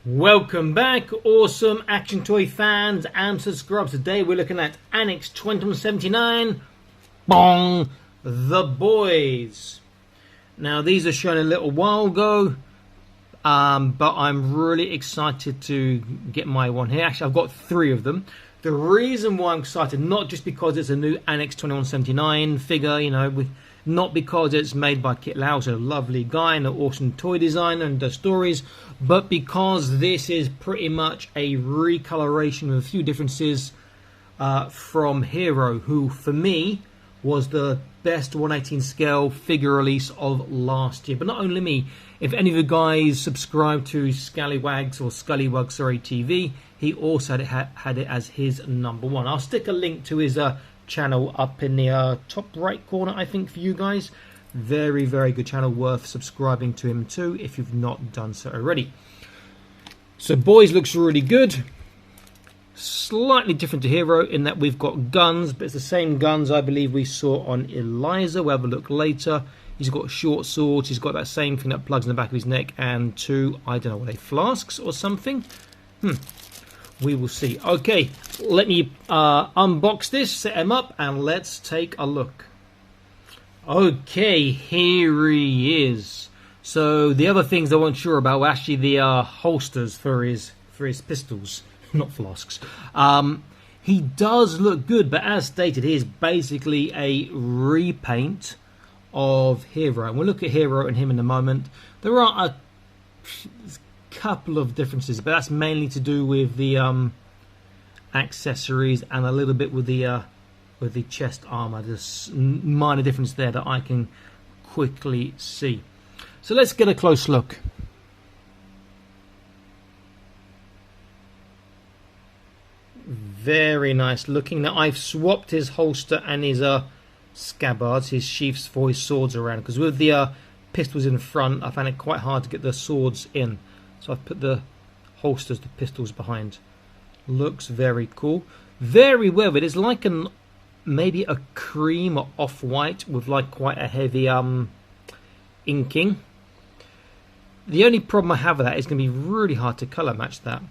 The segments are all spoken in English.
Welcome back, awesome action toy fans and subscribers. Today we're looking at Annex 2179, bong, the boys. Now these are shown a little while ago, but I'm really excited to get my one here. Actually, I've got 3 of them. The reason why I'm excited, not just because it's a new Annex 2179 figure, you know, not because it's made by Kit Lau, who's a lovely guy and an awesome toy designer and does stories, but because this is pretty much a recoloration with a few differences from Hiro, who for me was the best 1/18 scale figure release of last year. But not only me, if any of you guys subscribe to Scallywags or Scullywug, sorry, TV, he also had it as his #1. I'll stick a link to his channel up in the top right corner, I think, for you guys. Very, very good channel, worth subscribing to him too if you've not done so already. So Boys looks really good. Slightly different to Hiro in that we've got guns, but it's the same guns I believe we saw on Eliza. We'll have a look later. He's got short swords, he's got that same thing that plugs in the back of his neck, and 2, I don't know, what are they, flasks or something? We will see. Okay, let me unbox this, set him up, and let's take a look. Okay, here he is. So the other things I wasn't sure about were actually the holsters for his pistols, not flasks. He does look good, but as stated, he is basically a repaint of Hiro. And we'll look at Hiro and him in a moment. There are a couple of differences, but that's mainly to do with the accessories and a little bit with the chest armor. There's minor difference there that I can quickly see. So let's get a close look. Very nice looking. Now I've swapped his holster and his scabbards, his sheaths, for his swords around, because with the pistols in front I found it quite hard to get the swords in. So I've put the holsters, the pistols behind. Looks very cool. Very well. It is like maybe a cream or off-white with like quite a heavy inking. The only problem I have with that is going to be really hard to colour match that.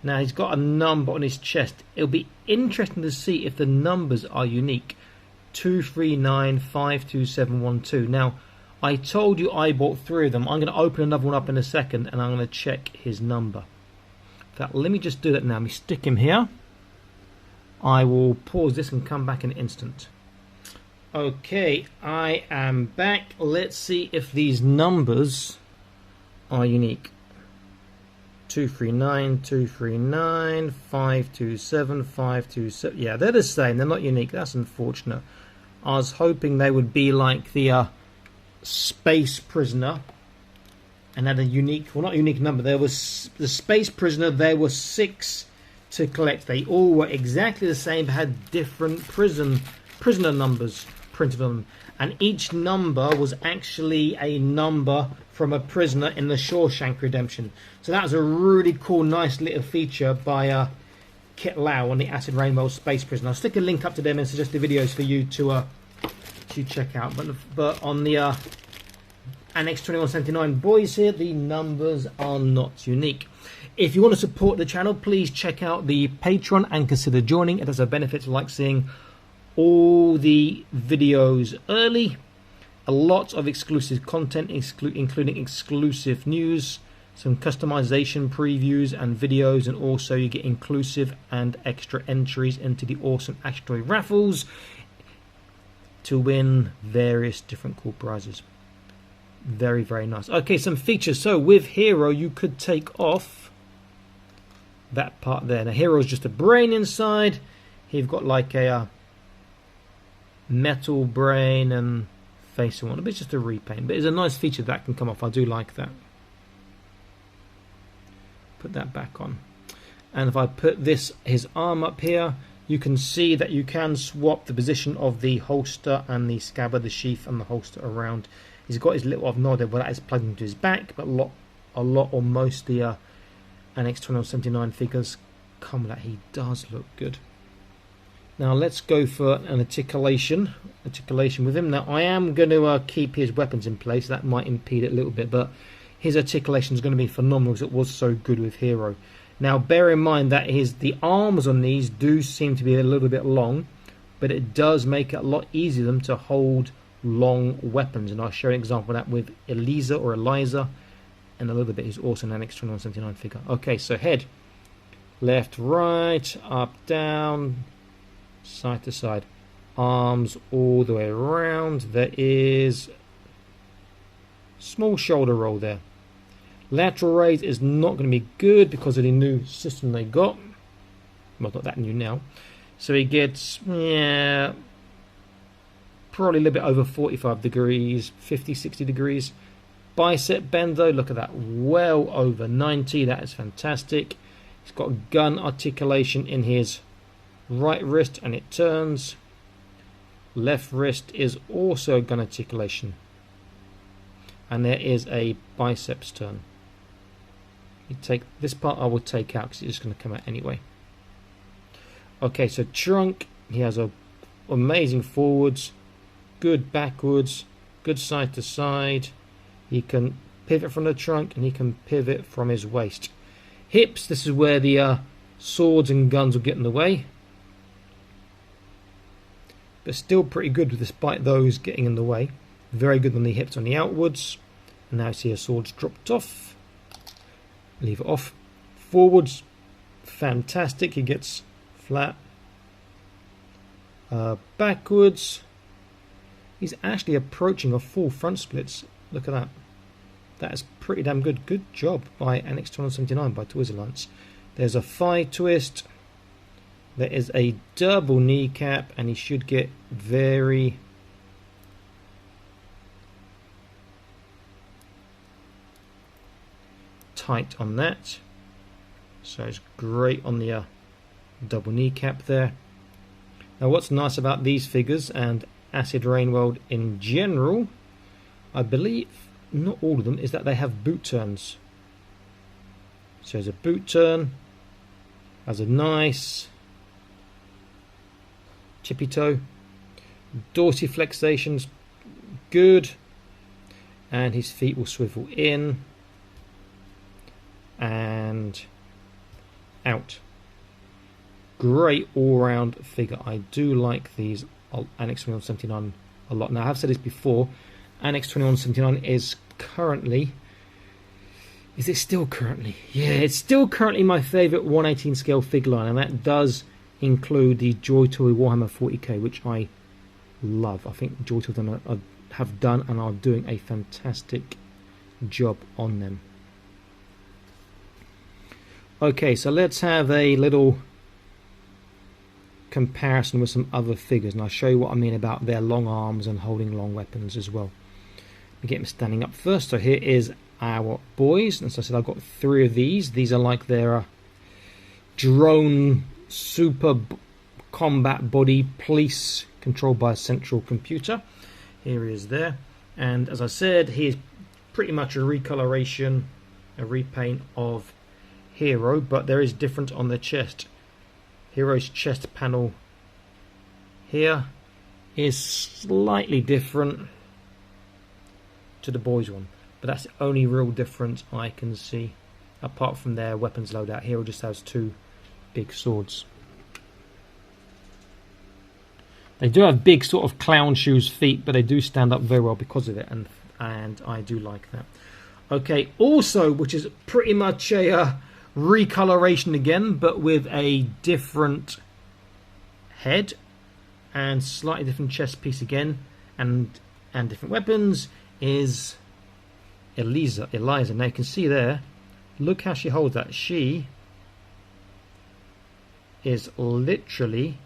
Now he's got a number on his chest. It'll be interesting to see if the numbers are unique. 239-52712. Now I told you I bought 3 of them. I'm going to open another one up in a second and I'm going to check his number. In fact, let me just do that now. Let me stick him here. I will pause this and come back in an instant. Okay, I am back. Let's see if these numbers are unique. 239, 527, 527. Yeah, they're the same. They're not unique. That's unfortunate. I was hoping they would be like the Space Prisoner and had a unique, well, not a unique number. There was the Space Prisoner. There were 6 to collect. They all were exactly the same, but had different prisoner numbers printed on them, and each number was actually a number from a prisoner in the Shawshank Redemption. So that was a really cool, nice little feature by Kit Lau on the Acid Rainbow Space Prisoner. I'll stick a link up to them and suggested videos for you to check out. But on the Annex 2179 Boys here, the numbers are not unique. If you want to support the channel, please check out the Patreon and consider joining. It has a benefit to like seeing all the videos early, a lot of exclusive content, including exclusive news, some customization previews and videos, and also you get inclusive and extra entries into the awesome action toy raffles to win various different cool prizes. Very, very nice. Okay, some features. So with Hiro, you could take off that part there. Now Hiro's just a brain inside. You've got like a metal brain and face and one. But it's just a repaint. But it's a nice feature that can come off. I do like that. Put that back on. And if I put his arm up here, you can see that you can swap the position of the holster and the scabbard, the sheath and the holster around. He's got his little nod, well, that is plugged into his back, but a lot or most of the Annex 2179 figures come with that. He does look good. Now let's go for an articulation with him. Now I am going to keep his weapons in place. That might impede it a little bit, but his articulation is going to be phenomenal because it was so good with Hiro. Now bear in mind that the arms on these do seem to be a little bit long, but it does make it a lot easier for them to hold long weapons, and I'll show an example of that with Eliza or Eliza in a little bit. He's also an Annex 2179 figure. Okay, so head, left, right, up, down, side to side, arms all the way around. There is small shoulder roll there. Lateral raise is not going to be good because of the new system they got. Well, not that new now. So he gets, yeah, probably a little bit over 45 degrees, 50, 60 degrees. Bicep bend though, look at that, well over 90. That is fantastic. He's got gun articulation in his right wrist and it turns. Left wrist is also gun articulation. And there is a biceps turn. You take this part, I will take out because it's just going to come out anyway. Okay, so trunk, he has a amazing forwards, good backwards, good side to side. He can pivot from the trunk and he can pivot from his waist. Hips, this is where the swords and guns will get in the way. But still pretty good despite those getting in the way. Very good on the hips on the outwards. And now you see his swords dropped off. Leave it off. Forwards, fantastic. He gets flat. Backwards, he's actually approaching a full front splits. Look at that. That is pretty damn good. Good job by Annex 279 by Toys Alliance. There's a thigh twist. There is a double kneecap, and he should get very tight on that. So it's great on the double kneecap there. Now what's nice about these figures and Acid Rain World in general, I believe not all of them, is that they have boot turns. So there's a boot turn, has a nice tippy toe, dorsiflexation's good, and his feet will swivel in and out. Great all-round figure. I do like these Annex 2179 a lot. Now I have said this before, Annex 2179 is currently, is it still currently? Yeah, it's still currently my favourite 1/18 scale figure line, and that does include the Joy Toy Warhammer 40k, which I love. I think Joy Toy have done and are doing a fantastic job on them. Okay, so let's have a little comparison with some other figures, and I'll show you what I mean about their long arms and holding long weapons as well. Let me get him standing up first. So here is our boys, and so I said I've got 3 of these. These are like their drone super combat body police controlled by a central computer. Here he is there, and as I said, he is pretty much a recoloration, a repaint of Hiro, but there is difference on the chest. Hiro's chest panel here is slightly different to the boys one, but that's the only real difference I can see. Apart from their weapons loadout, Hiro just has 2 big swords. They do have big sort of clown shoes feet, but they do stand up very well because of it, and I do like that. Okay, also, which is pretty much a recoloration again, but with a different head and slightly different chest piece again, and different weapons, is Eliza. Now you can see there, look how she holds that. She is literally,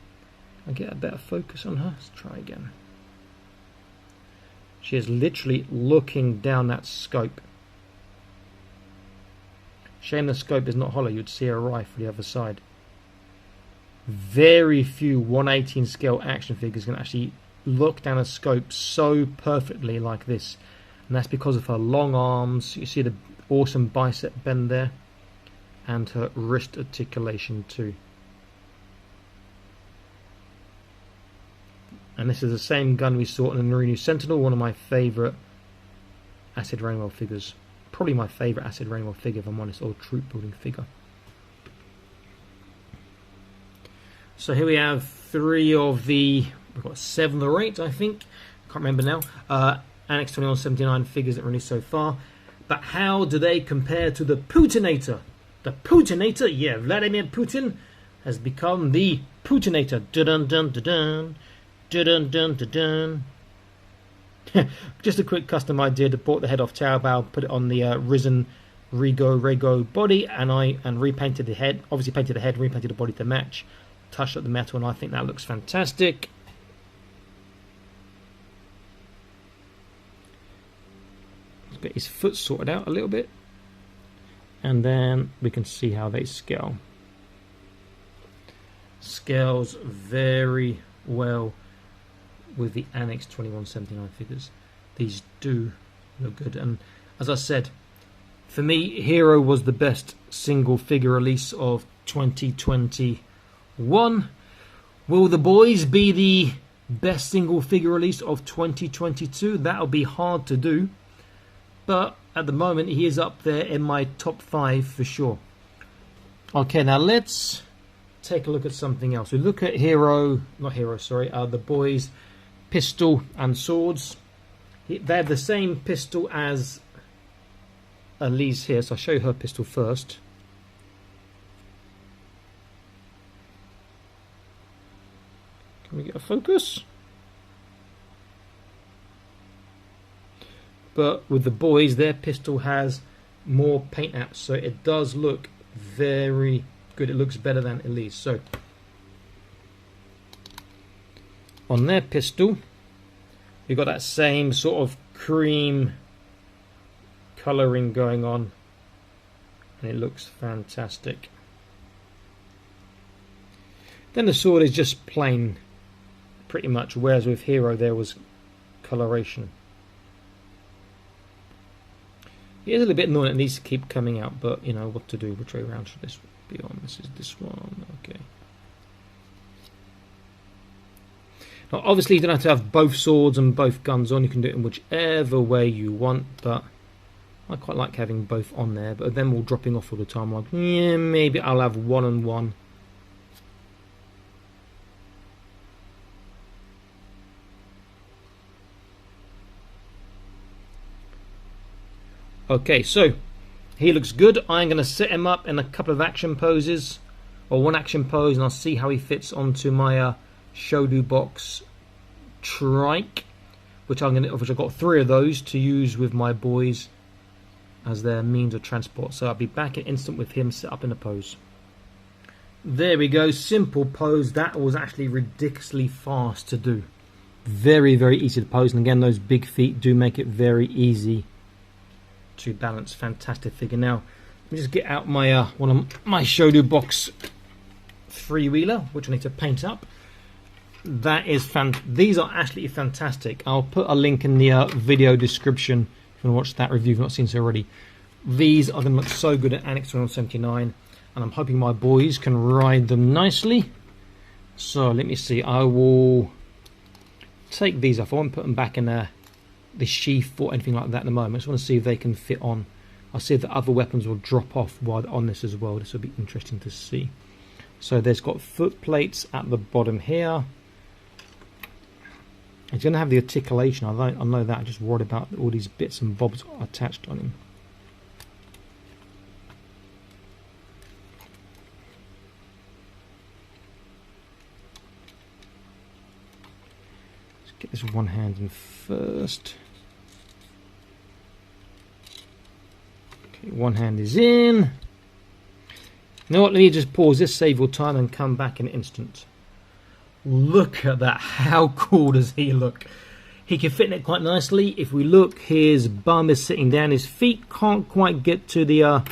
I'll get a better focus on her. Let's try again. She is literally looking down that scope. Shame the scope is not hollow, you'd see a rifle the other side. Very few 1/18 scale action figures can actually look down a scope so perfectly like this. And that's because of her long arms. You see the awesome bicep bend there, and her wrist articulation too. And this is the same gun we saw in the Marine Sentinel, one of my favourite Acid Rainbow figures. Probably my favourite Acid Rainbow figure, if I'm honest, or troop building figure. So here we have 3 of the, we've got 7 or 8, I think. Can't remember now. Annex 2179 figures that released so far. But how do they compare to the Putinator? The Putinator, yeah, Vladimir Putin has become the Putinator. Dun dun dun dun dun dun dun dun. Just a quick custom idea to bought the head off Taobao, put it on the risen Rego body, and repainted the head. Obviously painted the head, repainted the body to match. Touched up the metal, and I think that looks fantastic. Let's get his foot sorted out a little bit, and then we can see how they scale. Scales very well with the Annex 2179 figures. These do look good, and as I said, for me, Hiro was the best single figure release of 2021. Will the boys be the best single figure release of 2022? That'll be hard to do, but at the moment he is up there in my top 5 for sure. Okay, now let's take a look at something else. We look at the boys' pistol and swords. They have the same pistol as Elise here, so I'll show you her pistol first. Can we get a focus? But with the boys, their pistol has more paint apps, so it does look very good. It looks better than Elise. So on their pistol, you've got that same sort of cream colouring going on, and it looks fantastic. Then the sword is just plain, pretty much, whereas with Hiro there was coloration. It is a little bit annoying, it needs to keep coming out, but you know what to do. Which way around should this be on? This is this one, okay. Now obviously you don't have to have both swords and both guns on, you can do it in whichever way you want, but I quite like having both on there, but then we're dropping off all the time. Like, yeah, maybe I'll have one and one. Okay, so he looks good. I'm going to set him up in a couple of action poses, or one action pose, and I'll see how he fits onto my Shodo box trike, which I've got 3 of those to use with my boys as their means of transport. So I'll be back in an instant with him set up in a pose. There we go, simple pose. That was actually ridiculously fast to do. Very, very easy to pose, and again, those big feet do make it very easy to balance. Fantastic figure. Now let me just get out my one of my Shodo box freewheeler, which I need to paint up. That is these are actually fantastic. I'll put a link in the video description if you want to watch that review if you've not seen it already. These are going to look so good at Annex 179, and I'm hoping my boys can ride them nicely. So let me see, I will take these off. I won't put them back in the sheath or anything like that at the moment. I just want to see if they can fit on. I'll see if the other weapons will drop off while on this as well. This will be interesting to see. So there's got foot plates at the bottom here. It's going to have the articulation. I know that. I'm just worried about all these bits and bobs attached on him. Let's get this one hand in first. Okay, one hand is in. You know what? Let me just pause this, save your time, and come back in an instant. Look at that. How cool does he look? He can fit in it quite nicely. If we look, his bum is sitting down. His feet can't quite get to the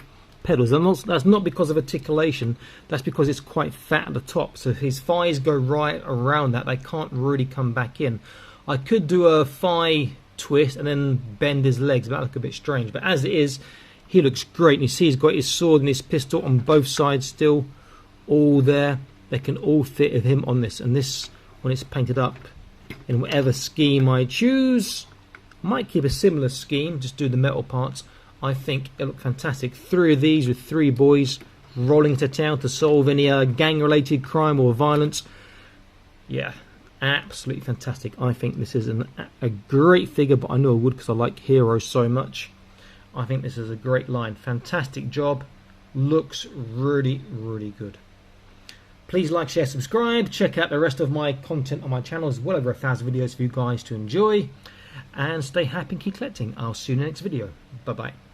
pedals. That's not because of articulation. That's because it's quite fat at the top. So his thighs go right around that. They can't really come back in. I could do a thigh twist and then bend his legs. That would look a bit strange. But as it is, he looks great. And you see he's got his sword and his pistol on both sides still. All there. They can all fit with him on this. And this, when it's painted up in whatever scheme I choose, I might keep a similar scheme, just do the metal parts. I think it looked fantastic. 3 of these with 3 boys rolling to town to solve any gang-related crime or violence. Yeah, absolutely fantastic. I think this is a great figure, but I know I would because I like Hiro so much. I think this is a great line. Fantastic job. Looks really, really good. Please like, share, subscribe. Check out the rest of my content on my channel. There's well over 1,000 videos for you guys to enjoy. And stay happy and keep collecting. I'll see you in the next video. Bye-bye.